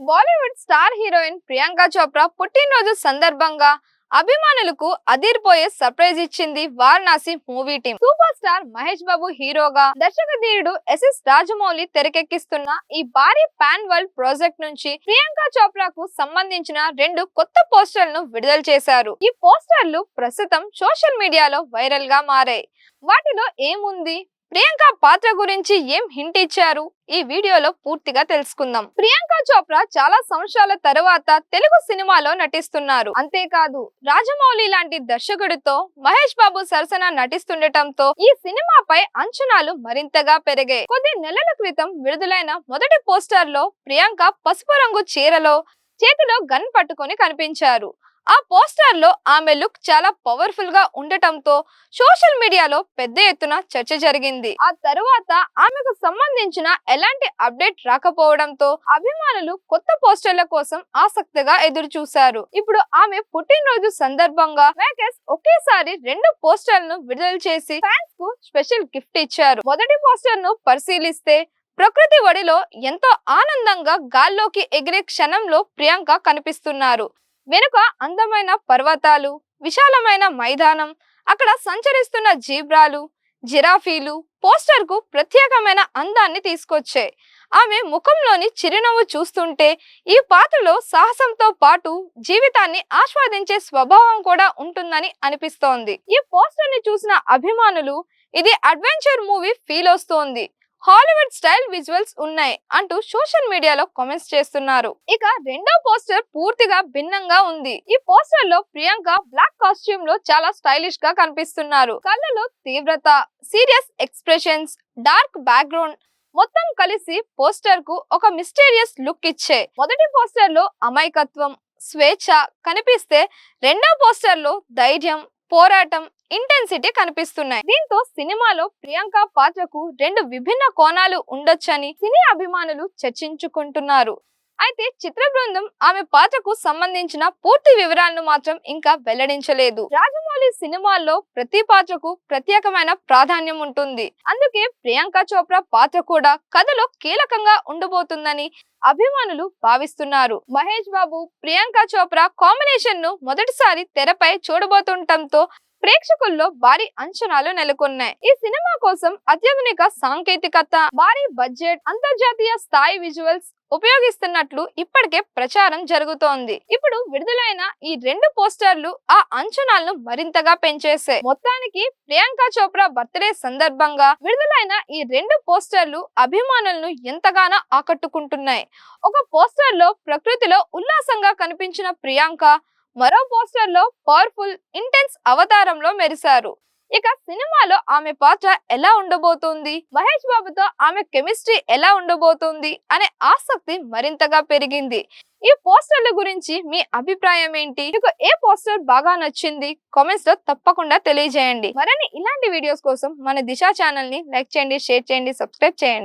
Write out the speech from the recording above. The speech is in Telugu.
బాలీవుడ్ స్టార్ హీరోయిన్ ప్రియాంక చోప్రా పుట్టినరోజు సందర్భంగా అభిమానులకు అదిరిపోయే సర్ప్రైజ్ ఇచ్చింది Varanasi movie team. Super star Mahesh Babu హీరోగా, దర్శకధీరుడు ఎస్ఎస్ రాజమౌళి తెరకెక్కిస్తున్న ఈ భారీ పాన్ వరల్డ్ ప్రాజెక్ట్ నుంచి ప్రియాంక చోప్రాకు సంబంధించిన 2 కొత్త పోస్టర్లను విడుదల చేశారు. ఈ పోస్టర్లు ప్రస్తుతం సోషల్ మీడియాలో వైరల్ గా మారాయి. వాటిలో ఏముంది, ప్రియాంక పాత్ర గురించి ఏం హింట్ ఇచ్చారు, ఈ వీడియోలో పూర్తిగా తెలుసుకుందాం. ప్రియాంక చోప్రా చాలా సంవత్సరాల తరువాత తెలుగు సినిమాలో నటిస్తున్నారు. అంతేకాదు రాజమౌళి లాంటి దర్శకుడితో మహేష్ బాబు సరసన నటిస్తుండటంతో ఈ సినిమాపై అంచనాలు మరింతగా పెరిగాయి. కొద్ది నెలల క్రితం విడుదలైన మొదటి పోస్టర్ లో ప్రియాంక పసుపు రంగు చీరలో చేతిలో గన్ పట్టుకొని కనిపించారు. ఆ పోస్టర్ లో ఆమె లుక్ చాలా పవర్ఫుల్ గా ఉండటంతో సోషల్ మీడియాలో పెద్ద ఎత్తున చర్చ జరిగింది. ఆ తరువాత ఆమెకు సంబంధించిన ఎలాంటి అప్డేట్ రాకపోవడంతో అభిమానులు కొత్త పోస్టర్ల కోసం ఆసక్తిగా ఎదురు చూశారు. ఇప్పుడు ఆమె పుట్టినరోజు సందర్భంగా మేకర్స్ ఒకేసారి 2 పోస్టర్లను విడుదల చేసి ఫ్యాన్స్ కు స్పెషల్ గిఫ్ట్ ఇచ్చారు. మొదటి పోస్టర్ ను పరిశీలిస్తే ప్రకృతి ఒడిలో ఎంతో ఆనందంగా గాల్లోకి ఎగిరే క్షణంలో ప్రియాంక కనిపిస్తున్నారు. వెనుక అందమైన పర్వతాలు, విశాలమైన మైదానం, అక్కడ సంచరిస్తున్న జీబ్రాలు, జిరాఫీలు పోస్టర్ కు ప్రత్యేకమైన అందాన్ని తీసుకొచ్చాయి. ఆమె ముఖంలోని చిరునవ్వు చూస్తుంటే ఈ పాత్రలో సాహసంతో పాటు జీవితాన్ని ఆస్వాదించే స్వభావం కూడా ఉంటుందని అనిపిస్తోంది. ఈ పోస్టర్ ని చూసిన అభిమానులు ఇది అడ్వెంచర్ మూవీ ఫీల్ వస్తోంది, హాలీవుడ్ స్టైల్ విజువల్స్ ఉన్నాయి అంటూ సోషల్ మీడియాలో కామెంట్స్ చేస్తున్నారు. ఇక రెండో పోస్టర్ పూర్తిగా భిన్నంగా ఉంది. ఈ పోస్టర్ లో ప్రియాంక బ్లాక్ కాస్ట్యూమ్ లో చాలా స్టైలిష్ గా కనిపిస్తున్నారు. కళ్ళలో తీవ్రత, సీరియస్ ఎక్స్ప్రెషన్స్, డార్క్ బ్యాక్గ్రౌండ్ మొత్తం కలిసి పోస్టర్ కు ఒక మిస్టీరియస్ లుక్ ఇచ్చే. మొదటి పోస్టర్ లో అమాయకత్వం, స్వేచ్ఛ కనిపిస్తే రెండో పోస్టర్ లో ధైర్యం, పోరాటం, ఇంటెన్సిటీ కనిపిస్తున్నాయి. దీంతో సినిమాలో ప్రియాంక పాత్రకు 2 విభిన్న కోణాలు ఉండొచ్చని సినీ అభిమానులు చర్చించుకుంటున్నారు. అయితే చిత్ర బృందం ఆమె పాత్రకు సంబంధించిన పూర్తి వివరాలను మాత్రం ఇంకా వెల్లడించలేదు. రాజమౌళి సినిమాల్లో ప్రతి పాత్రకు ప్రత్యేకమైన ప్రాధాన్యం ఉంటుంది. అందుకే ప్రియాంక చోప్రా పాత్ర కూడా కథలో కీలకంగా ఉండబోతుందని అభిమానులు భావిస్తున్నారు. మహేష్ బాబు, ప్రియాంక చోప్రా కాంబినేషన్ ను మొదటిసారి తెరపై చూడబోతుండటంతో ప్రేక్షకుల్లో భారీ అంచనాలు నెలకొన్నాయి. ఈ సినిమా కోసం అత్యాధునిక సాంకేతికత, భారీ బడ్జెట్, అంతర్జాతీయ స్థాయి విజువల్స్ ఉపయోగిస్తున్నట్లు ఇప్పటికే ప్రచారం జరుగుతోంది. ఇప్పుడు విడుదలైన ఈ 2 పోస్టర్లు ఆ అంచనాలను మరింతగా పెంచేశాయి. మొత్తానికి ప్రియాంక చోప్రా బర్త్డే సందర్భంగా విడుదలైన ఈ 2 పోస్టర్లు అభిమానులను ఎంతగానో ఆకట్టుకుంటున్నాయి. ఒక పోస్టర్ లో ప్రకృతిలో ఉల్లాసంగా కనిపించిన ప్రియాంక, మరో పోస్టర్ లో పవర్ఫుల్ ఇంటెన్స్ అవతారంలో మెరిశారు. ఇక సినిమాలో ఆమె పాత్ర ఎలా ఉండబోతోంది, మహేష్ బాబుతో ఆమె కెమిస్ట్రీ ఎలా ఉండబోతోంది అనే ఆసక్తి మరింతగా పెరిగింది. ఈ పోస్టర్ల గురించి మీ అభిప్రాయం ఏంటి? మీకు ఏ పోస్టర్ బాగా నచ్చింది? కామెంట్స్ లో తప్పకుండా తెలియజేయండి. మరిన్ని ఇలాంటి వీడియోస్ కోసం మన దిశ ఛానల్ ని లైక్ చేయండి, షేర్ చేయండి, సబ్స్క్రైబ్ చేయండి.